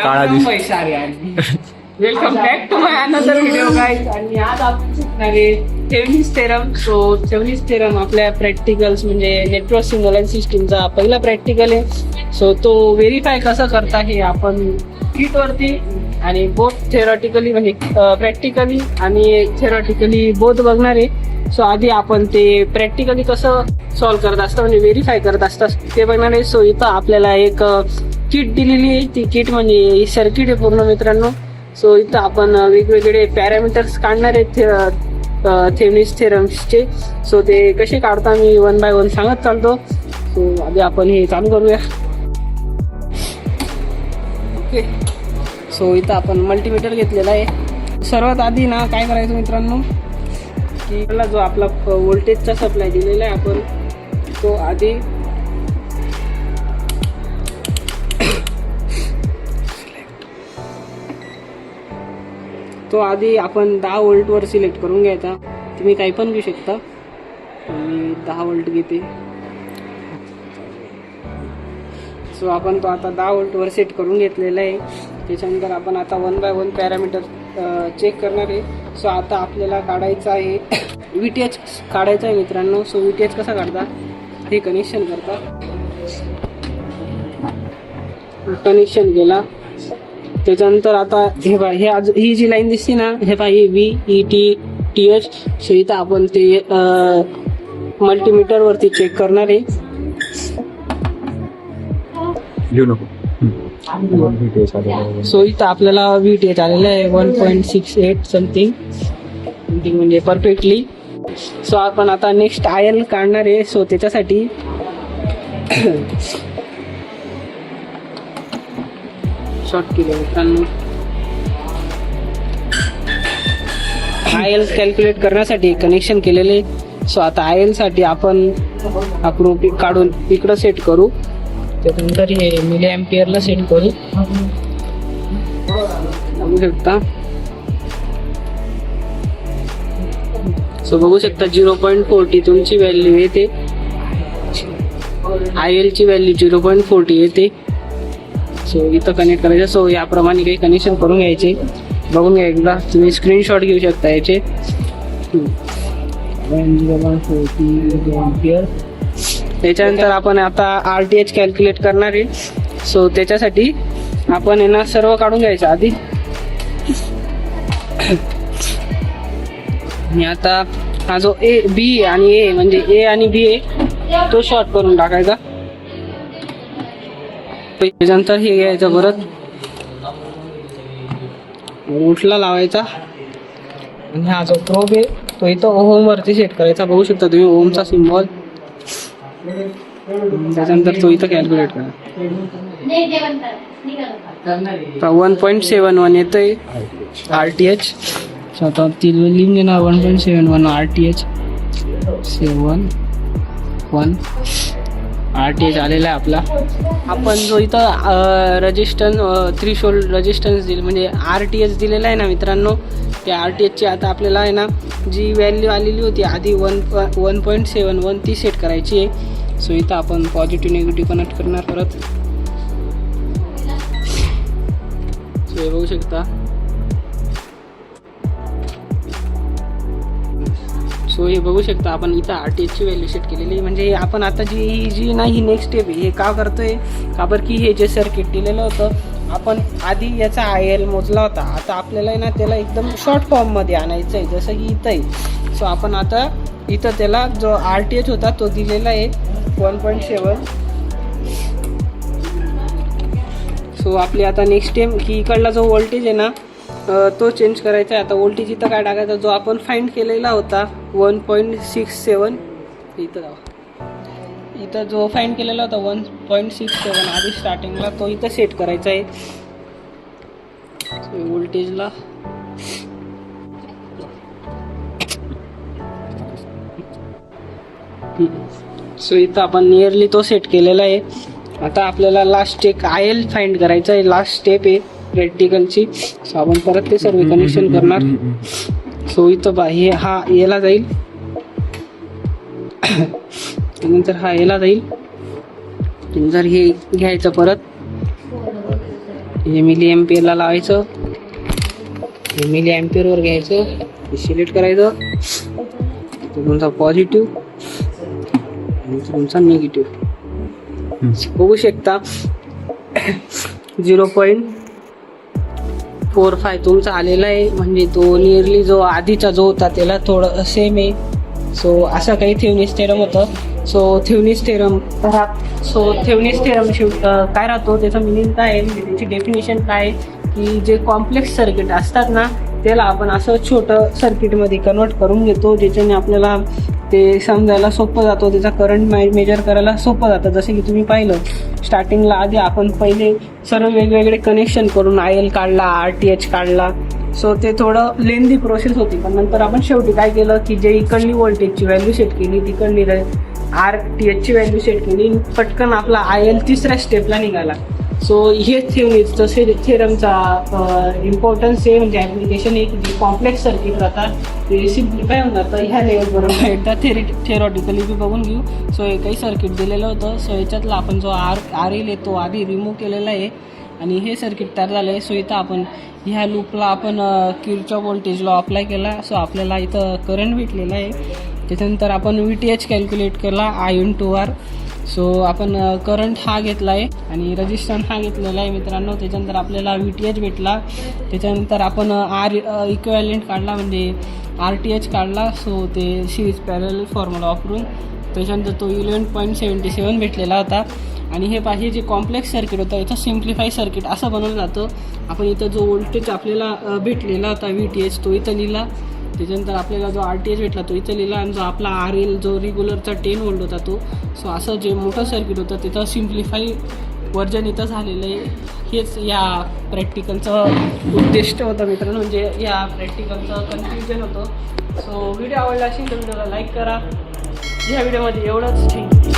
काळा welcome back to my another video guys. आणि आज आपण शिकणार आहे Thevenin's theorem. So Thevenin's theorem आपल्या प्रॅक्टिकल्स म्हणजे नेटवर्क सिग्नल सिस्टीमचा पहिला प्रॅक्टिकल आहे. सो तो व्हेरीफाय कसं करता हे आपण किट वरती आणि बोथ थेरॉटिकली म्हणजे प्रॅक्टिकली आणि थेरॉटिकली बोथ बघणार आहे. सो आधी आपण ते प्रॅक्टिकली कसं सॉल्व्ह करत असतं म्हणजे व्हेरीफाय करत असतात ते बघणार आहे. सो इथं आपल्याला एक किट दिलेली आहे. ती किट म्हणजे सर्किट आहे पूर्ण मित्रांनो. सो इथं आपण वेगवेगळे पॅरामीटर्स काढणार आहेत थेवेनिन्स थेरमचे. सो ते कसे काढता मी 1 बाय 1 सांगत चालतो. सो आधी आपण हे चालू करूया. ओके, सो इथं आपण मल्टीमीटर घेतलेला आहे. सर्वात आधी ना काय करायचं मित्रांनो की जो आपला व्होल्टेजचा सप्लाय दिलेला आहे आपण तो आधी आपण 10 व्होल्टवर सिलेक्ट करून घ्यायचा. तुम्ही काही पण घेऊ शकता. मी 10 व्होल्ट घेते. सो आपण तो आता 10 व्होल्टवर सेट करून घेतलेला आहे. त्याच्यानंतर आपण आता 1 बाय 1 पॅरामीटर चेक करणार आहे. सो आता आपल्याला काढायचा आहे VTH काढायचा आहे मित्रांनो. सो VTH कसा काढता हे कनेक्शन करता. कनेक्शन केला त्याच्यानंतर आता हे पहा ही जी लाईन दिसते ना हे पहा ही VETTH. सो इथं आपण ते मल्टीमीटर वरती चेक करणार आहे. सो इथं आपल्याला VTH आलेलं आहे 1.68 समथिंग म्हणजे परफेक्टली. सो आपण आता नेक्स्ट IL काढणार आहे. सो त्याच्यासाठी शॉर्ट केलं मित्रांनो. IL कॅल्क्युलेट करण्यासाठी कनेक्शन केलेले. सो आता IL साठी आपण आकृती काढून इकडं सेट करू. त्यानंतर हे मिली एम्पियरला सेट करू. बघू शकता. सो बघू शकता 0.40 तुमची व्हॅल्यू येते. IL ची व्हॅल्यू 0.40 येते. सो इथं कनेक्ट करायचं. सो याप्रमाणे काही कनेक्शन करून घ्यायचे. बघून घ्या एकदा. तुम्ही स्क्रीनशॉट घेऊ शकता याचे. 0.40 त्याच्यानंतर आपण आता RTH कॅल्क्युलेट करणार आहे. सो त्याच्यासाठी आपण यांना सर्व काढून घ्यायचं आधी. आणि आता हा जो B आणि A म्हणजे A आणि B आहे तो शॉर्ट करून टाकायचा. त्याच्यानंतर हे घ्यायचं परत उठला लावायचा. आणि हा जो प्रोब आहे तो इथं ओहम वरती सेट करायचा. बघू शकता तुम्ही ओहमचा सिम्बॉल. त्याच्यानंतर तो इथं कॅल्क्युलेट करा. 1.71 येतंय RTH. आता ती लिहून घेणार 1.71 RTH 71 RTH आलेला आहे आपला. आपण जो इथं रेजिस्टन्स थ्रीशोल्ड रेजिस्टन्स दिले म्हणजे RTH दिलेला आहे ना मित्रांनो. त्या RTHची आता आपल्याला आहे ना जी व्हॅल्यू आलेली होती आधी 1.71 ती सेट करायची आहे. सो इथं आपण पॉझिटिव्ह निगेटिव्ह कनेक्ट करणार परत. सो हे बघू शकता. सो हे बघू शकता आपण इथं RTH ची व्हॅल्यू सेट केलेली. म्हणजे आपण आता जी नाही नेक्स्ट स्टेप हे का करतोय का बरं की हे जे सर्किट दिलेलं होतं आपण आधी याचा IL मोजला होता. आता आपल्याला आहे ना त्याला एकदम शॉर्ट फॉर्ममध्ये आणायचं आहे जसं की इथं आहे. सो आपण आता इथं त्याला जो RTH होता तो दिलेला आहे 1.7. सो आपली आता नेक्स्ट स्टेप की इकडला जो व्होल्टेज आहे ना तो चेंज करायचा आहे. आता व्होल्टेज इथं काय टाकायचा जो आपण फाइंड केलेला होता 1.67 इथं जावा. इथं जो फाइंड केलेला होता 1.67 आधी स्टार्टिंगला तो इथं सेट करायचा आहे व्होल्टेजला. सो इथं आपण नियरली तो सेट केलेला आहे. आता आपल्याला लास्ट एक IL फाइंड करायचा आहे. लास्ट स्टेप आहे प्रॅक्टिकलची. सो आपण परत ते सर्व कनेक्शन करणार. सो इथं हे हा याला जाईल नंतर हा याला जाईल. जर हे घ्यायचं परत मिली एम्पियरला लावायचं, मिली एम्पियरवर घ्यायचं, सिलेक्ट करायचं, तुमचा पॉझिटिव्ह आणि तुमचा निगेटिव्ह बघू शकता. 0.45 तुमचा आलेला आहे, म्हणजे तो नियरली जो आधीचा जो होता त्याला थोडं सेम आहे. सो असं काही थेवनिस थेरम होतं. सो थेवनिस थेरम काय राहतो, त्याचं मिनिंग काय आहे, म्हणजे त्याची डेफिनेशन काय आहे की जे कॉम्प्लेक्स सर्किट असतात ना त्याला आपण असं छोटं सर्किटमध्ये कन्वर्ट करून घेतो, ज्याच्याने आपल्याला ते समजायला सोपं जातो, त्याचा करंट मेजर करायला सोपं जातं. जसे की तुम्ही पाहिलं स्टार्टिंगला आधी आपण पहिले सर्व वेगवेगळे कनेक्शन करून IL काढला, RTH काढला. सो ते थोडं लेंदी प्रोसेस होती, पण नंतर आपण शेवटी काय केलं की जे इकडली व्होल्टेजची व्हॅल्यू सेट केली, तिकडली RTHची व्हॅल्यू सेट केली, पटकन आपला IL तिसऱ्या स्टेपला निघाला. सो हे थेरमचा इम्पॉर्टन्स आहे, म्हणजे ॲप्लिकेशन आहे की जे कॉम्प्लेक्स सर्किट राहतात ते सिम्प्लिफाय होऊन जातं. ह्या लेवलबरोबर एकदा थेरॉटिकली बी बघून घेऊ. सो एकही सर्किट दिलेलं होतं. सो याच्यातला आपण जो RL आहे तो आधी रिमूव्ह केलेला आहे आणि हे सर्किट तयार झालं आहे. सो इथं आपण ह्या लूपला आपण किरचॉफ व्होल्टेज लॉ अप्लाय केला. सो आपल्याला इथं करंट भेटलेला आहे. त्याच्यानंतर आपण VTH कॅल्क्युलेट केला I/R. सो आपण करंट हा घेतला आहे आणि रेजिस्टन्स हा घेतलेला आहे मित्रांनो. त्याच्यानंतर आपल्याला VTH भेटला. त्याच्यानंतर आपण इक्विव्हॅलेंट काढला, म्हणजे RTH काढला. सो ते सिरीज पॅरलल फॉर्म्युला वापरून त्याच्यानंतर तो 11.77 भेटलेला होता. आणि हे जे कॉम्प्लेक्स सर्किट होतं याचं सिम्प्लिफाय सर्किट असं बनवलं जातं. आपण इथं जो व्होल्टेज आपल्याला भेटलेला होता VTH तो इथं लिहिला. त्याच्यानंतर आपल्याला जो RTH भेटला तो इथं लिहिला आणि जो आपला RL जो रेग्युलरचा 10 व्होल्ट होता तो. सो असं जे मोठं सर्किट होतं तिथं सिम्प्लिफाय वर्जन इथं झालेलं आहे. हेच या प्रॅक्टिकलचं उद्दिष्ट होतं मित्रांनो, म्हणजे या प्रॅक्टिकलचं कन्फ्युजन होतं. सो व्हिडिओ आवडला असेल तर व्हिडिओला लाईक करा. या व्हिडिओमध्ये एवढंच. थँक्यू.